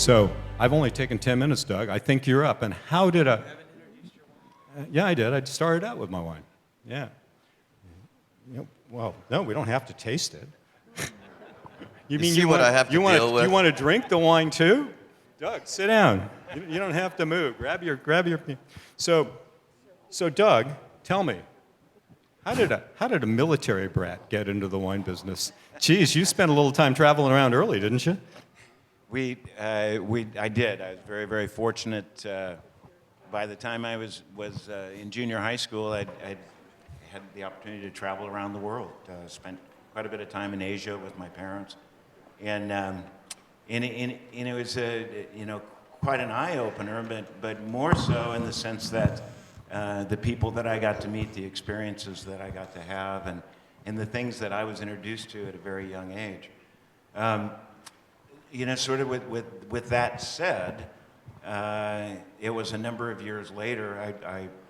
So I've only taken 10 minutes, Doug. I think you're up. And how did I? Yeah, I did. I started out with my wine. Yeah. Well, no, we don't have to taste it. You mean you want I have to deal with? You want to drink the wine too? Doug, sit down. You don't have to move. Grab your. So Doug, tell me, how did a military brat get into the wine business? Geez, you spent a little time traveling around early, didn't you? I did. I was very, very fortunate. By the time I was in junior high school, I had the opportunity to travel around the world. Spent quite a bit of time in Asia with my parents, and it was quite an eye opener, but more so in the sense that the people that I got to meet, the experiences that I got to have, and the things that I was introduced to at a very young age. Sort of with that said, it was a number of years later,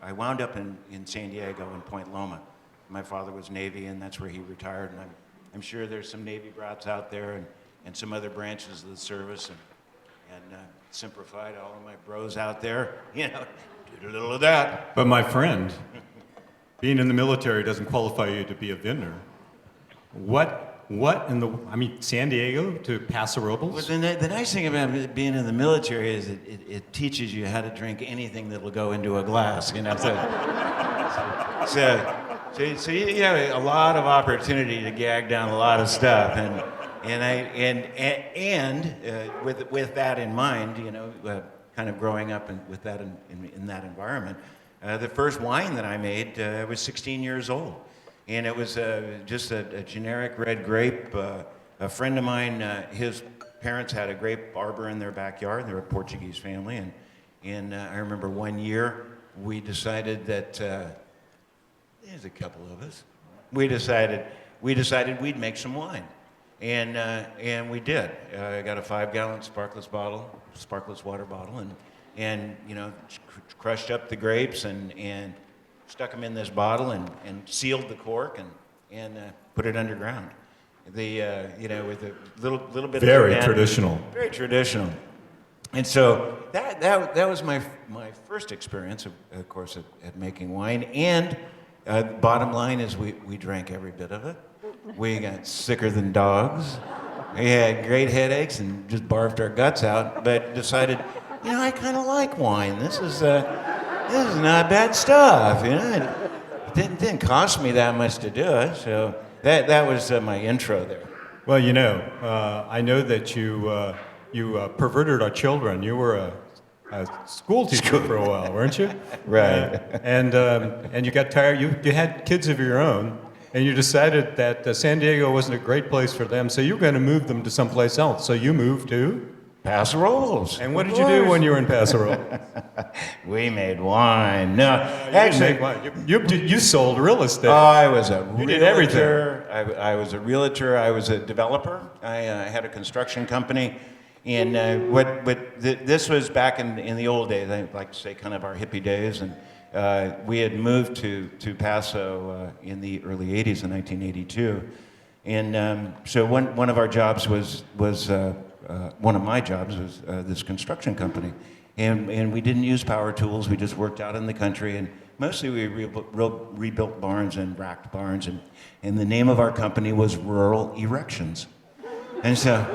I wound up in San Diego in Point Loma. My father was Navy, and that's where he retired, and I'm sure there's some Navy brats out there and some other branches of the service, and simplified all of my bros out there, did a little of that. But my friend, being in the military doesn't qualify you to be a vintner. San Diego to Paso Robles? Well, the nice thing about being in the military is it teaches you how to drink anything that'll go into a glass, So you have a lot of opportunity to gag down a lot of stuff, and with that in mind, kind of growing up with that in that environment, the first wine that I made, I was 16 years old. And it was just a generic red grape. A friend of mine, his parents had a grape arbor in their backyard. They're a Portuguese family. And I remember one year we decided that, there's a couple of us, we decided we'd make some wine. And we did. I got a 5-gallon sparkless water bottle, and crushed up the grapes and stuck them in this bottle and sealed the cork and put it underground. With a little bit very of traditional. Very traditional. And so that was my first experience, of course, at making wine. And bottom line is we drank every bit of it. We got sicker than dogs. We had great headaches and just barfed our guts out, but decided, I kind of like wine. This is not bad stuff, It didn't cost me that much to do it, so that was my intro there. Well, I know that you perverted our children. You were a school teacher for a while, weren't you? Right. And you got tired. You had kids of your own, and you decided that San Diego wasn't a great place for them, so you were going to move them to someplace else. So you moved to? Paso Robles. And what did you do when you were in Paso Robles? We made wine. No, actually, you sold real estate. I was a realtor. You did everything. I was a realtor. I was a developer. I had a construction company. And this was back in the old days. I like to say kind of our hippie days. And we had moved to Paso in the early 80s, in 1982. And so one of our jobs was one of my jobs was this construction company, and we didn't use power tools. We just worked out in the country, and mostly we rebuilt barns and racked barns, and the name of our company was Rural Erections. And so,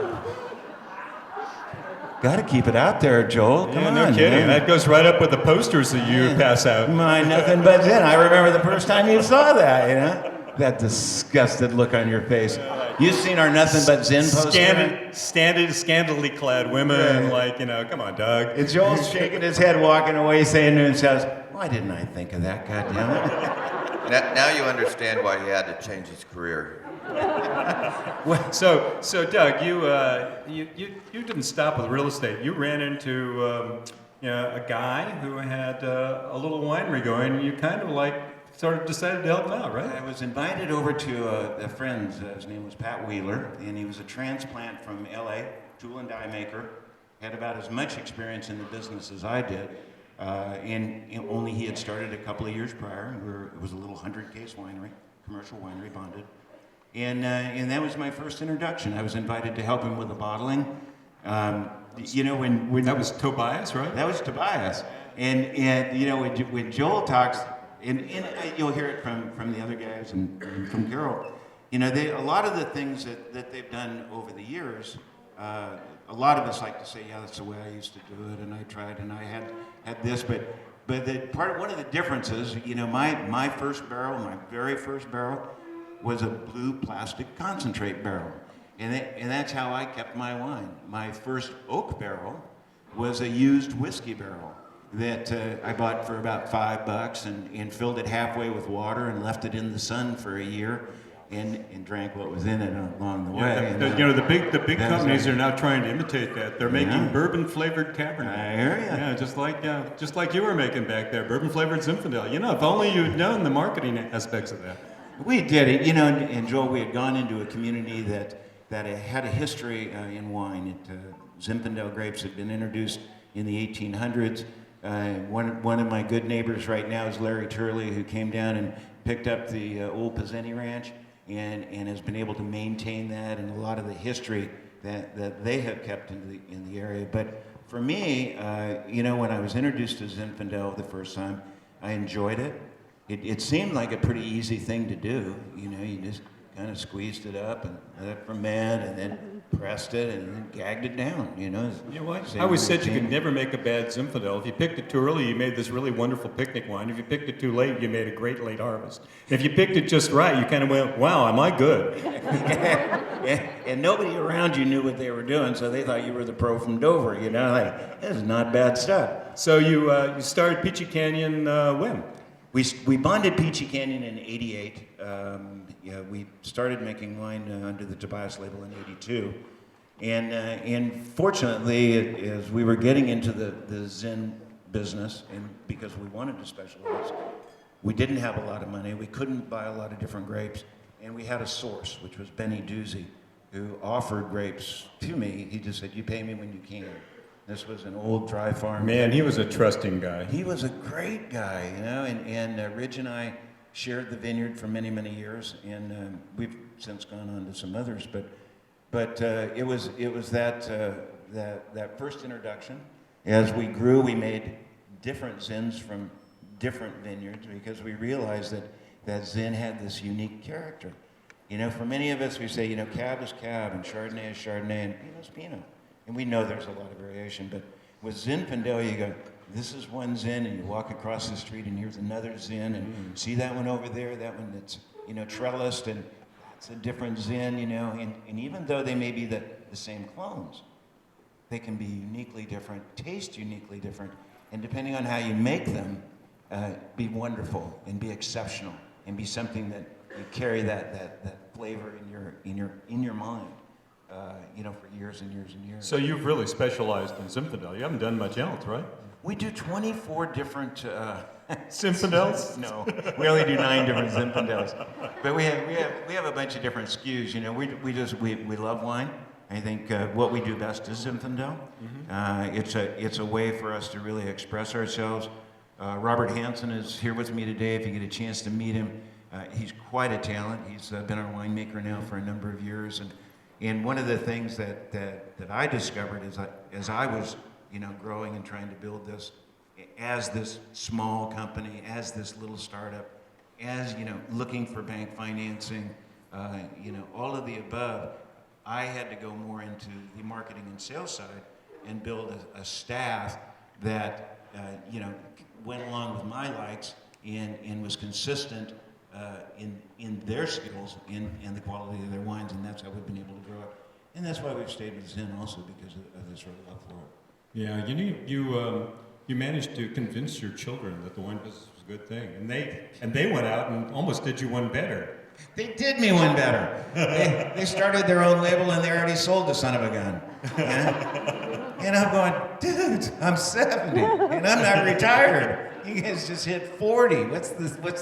got to keep it out there, Joel. Come on, no kidding. Man. That goes right up with the posters that you pass out. My nothing but Zin. I remember the first time you saw that, that disgusted look on your face. You've seen our Nothing But Zin poster? Scantily clad women, come on, Doug. And Joel's shaking his head, walking away, saying to himself, why didn't I think of that, goddammit? Now you understand why he had to change his career. Well, so Doug, you didn't stop with real estate. You ran into a guy who had a little winery going, and you kind of sort of decided to help him out, right? I was invited over to a friend's, his name was Pat Wheeler, and he was a transplant from LA, tool and die maker, had about as much experience in the business as I did, and only he had started a couple of years prior. It was a little 100-case winery, commercial winery, bonded. And that was my first introduction. I was invited to help him with the bottling. You know, when That was Tobias, right? that was Tobias, and you know when Joel talks, and you'll hear it from the other guys and from Carol. You know, a lot of the things that they've done over the years. A lot of us like to say, yeah, that's the way I used to do it, and I tried, and I had this, but one of the differences, you know, my first barrel, my very first barrel, was a blue plastic concentrate barrel. And that's how I kept my wine. My first oak barrel was a used whiskey barrel that I bought for about $5 and filled it halfway with water and left it in the sun for a year and drank what was in it along the way. You know, the big companies are now trying to imitate that. They're making bourbon-flavored Cabernet. I hear you. Yeah, just like you were making back there, bourbon-flavored Zinfandel. You know, if only you'd known the marketing aspects of that. We did it, you know, and Joel, we had gone into a community that had a history in wine. Zinfandel grapes had been introduced in the 1800s. One of my good neighbors right now is Larry Turley, who came down and picked up the old Pizzeni Ranch and has been able to maintain that and a lot of the history that they have kept in the area. But for me, you know, when I was introduced to Zinfandel the first time, I enjoyed it. It seemed like a pretty easy thing to do. You know, you just kind of squeezed it up and let it ferment and then pressed it and then gagged it down, you know. You know what? I always said you could never make a bad Zinfandel. If you picked it too early, you made this really wonderful picnic wine. If you picked it too late, you made a great late harvest. If you picked it just right, you kind of went, wow, am I good? And nobody around you knew what they were doing, so they thought you were the pro from Dover, you know, like, this is not bad stuff. So you started Peachy Canyon when? We bonded Peachy Canyon in '88. Yeah, we started making wine under the Tobias label in '82. And fortunately, as we were getting into the Zin business, and because we wanted to specialize, we didn't have a lot of money. We couldn't buy a lot of different grapes. And we had a source, which was Benny Doozy, who offered grapes to me. He just said, you pay me when you can. This was an old dry farm. Man, he was a trusting guy. He was a great guy, you know, and Ridge and I shared the vineyard for many, many years, and we've since gone on to some others, but it was that first introduction. As we grew, we made different Zins from different vineyards because we realized that Zin had this unique character. You know, for many of us, we say, you know, Cab is Cab, and Chardonnay is Chardonnay, and Pinot is Pinot. And we know there's a lot of variation, but with Zinfandel, you go, this is one Zin, and you walk across the street, and here's another Zin, and see that one over there, that one that's, you know, trellised, and that's a different Zin, you know, and even though they may be the same clones, they can be uniquely different, taste uniquely different, and depending on how you make them, be wonderful and be exceptional and be something that you carry that flavor in your mind. You know, for years and years and years. So you've really specialized in Zinfandel. You haven't done much else, right? We do 24 different Zinfandels? No, we only do 9 different Zinfandels. But we have a bunch of different SKUs. You know, we love wine. I think what we do best is Zinfandel. It's a way for us to really express ourselves. Robert Hansen is here with me today. If you get a chance to meet him, he's quite a talent. He's been our winemaker now for a number of years, and one of the things that I discovered is as I was, you know, growing and trying to build this, as this small company, as this little startup, as, you know, looking for bank financing, you know, all of the above, I had to go more into the marketing and sales side and build a staff that, you know, went along with my likes and was consistent in their skills and the quality of their wines, and that's how we've been able to grow it. And that's why we've stayed with Zin also, because of this sort of love for it. Yeah, you managed to convince your children that the wine business was a good thing, and they went out and almost did you one better. They did me one better. They started their own label and they already sold the son of a gun. And I'm going, dude, I'm 70 and I'm not retired. You guys just hit 40. What's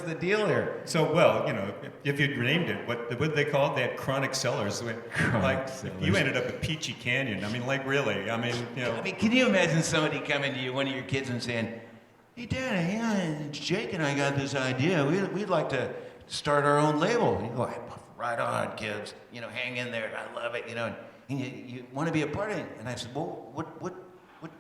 the deal here? So, well, you know, if you'd named it, what did they call it? They had chronic sellers. You ended up at Peachy Canyon. I mean, like, really? I mean, you know. I mean, can you imagine somebody coming to you, one of your kids, and saying, hey, Dad, yeah, Jake and I got this idea. We'd like to start our own label. And you go, right on, kids. You know, hang in there. I love it. You know, and you want to be a part of it. And I said, well,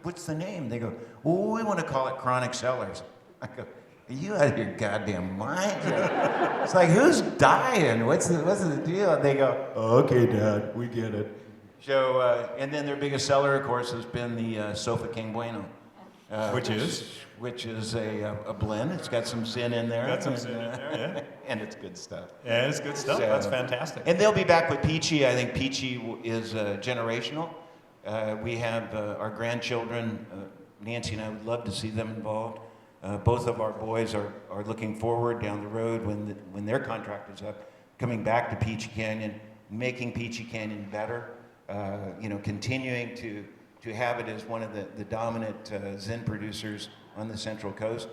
what's the name? They go, well, we want to call it Chronic Cellars. I go, are you out of your goddamn mind? You know? It's like, who's dying? What's the deal? And they go, oh, okay, Dad, we get it. So, and then their biggest seller, of course, has been the Sofa King Bueno. Which is a blend. It's got some Zin in there. Got some Zin in there, yeah. And it's good stuff. Yeah, it's good stuff. So, That's fantastic. And they'll be back with Peachy. I think Peachy is generational. We have our grandchildren, Nancy and I would love to see them involved. Both of our boys are looking forward down the road when their contract is up, coming back to Peachy Canyon, making Peachy Canyon better, continuing to have it as one of the dominant Zin producers on the Central Coast.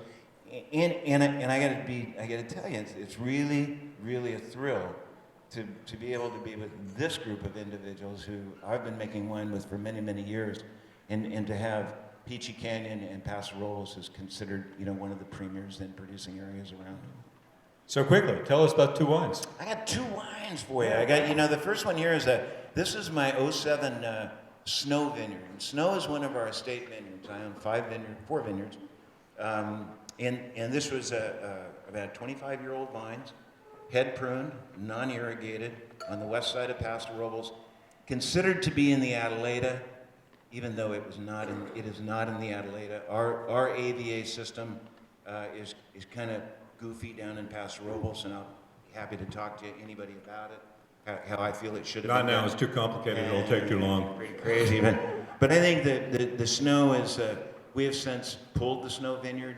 And I gotta tell you, it's really, really a thrill to be able to be with this group of individuals who I've been making wine with for many, many years, and to have Peachy Canyon and Paso Robles is considered, one of the premier Zin producing areas around. So quickly, tell us about 2 wines. I got 2 wines for you. I got, the first one here is this is my 07 Snow Vineyard. And Snow is one of our estate vineyards. I own 4 vineyards. And this was about 25-year-old vines, head pruned, non-irrigated, on the west side of Paso Robles, considered to be in the Adelaida, even though it is not in the Adelaida. Our AVA system is kind of goofy down in Paso Robles, and I'll be happy to talk to anybody about it. How I feel it should have been. Not now, it's too complicated, it'll take too long. Pretty crazy, but I think the Snow is, we have since pulled the Snow Vineyard.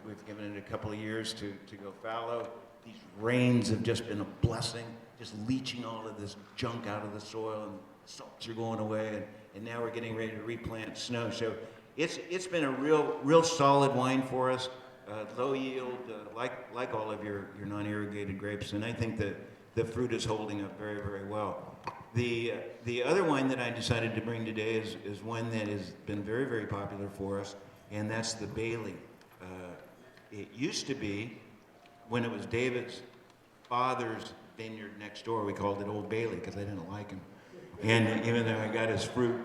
We've given it a couple of years to go fallow. These rains have just been a blessing, just leaching all of this junk out of the soil, and salts are going away, and now we're getting ready to replant Snow. So it's been a real solid wine for us, low yield, like all of your non-irrigated grapes, and I think that the fruit is holding up very, very well. The other wine that I decided to bring today is one that has been very, very popular for us, and that's the Bailey. It used to be, when it was David's father's vineyard next door, we called it Old Bailey because I didn't like him. And even though I got his fruit,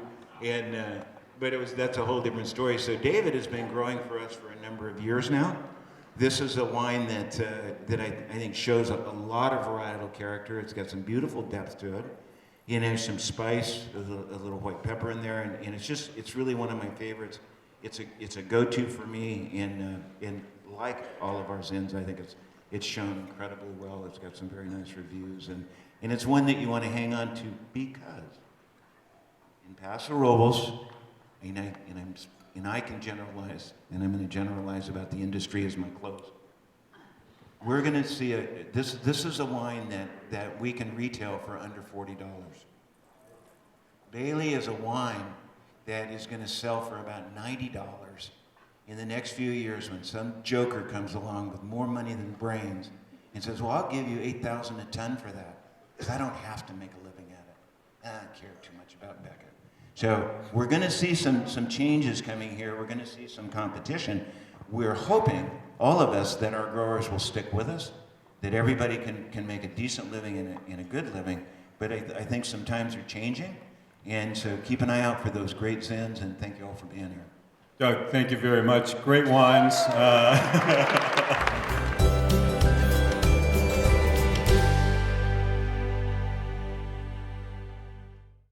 but that's a whole different story. So David has been growing for us for a number of years now. This is a wine that I think shows a lot of varietal character. It's got some beautiful depth to it. Some spice, a little white pepper in there, and it's really one of my favorites. It's a go-to for me, and like all of our Zins, I think it's shown incredibly well. It's got some very nice reviews, and it's one that you want to hang on to because in Paso Robles, and I can generalize, and I'm going to generalize about the industry as my close. We're going to see this is a wine that we can retail for under $40. Bailey is a wine that is going to sell for about $90 in the next few years when some joker comes along with more money than brains and says, well, I'll give you $8,000 a ton for that because I don't have to make a living at it. I don't care too much about Beckett. So we're going to see some changes coming here. We're going to see some competition. We're hoping, all of us, that our growers will stick with us, that everybody can make a decent living and a good living. But I think some times are changing. And so keep an eye out for those great Zins, and thank you all for being here. Doug, thank you very much. Great wines.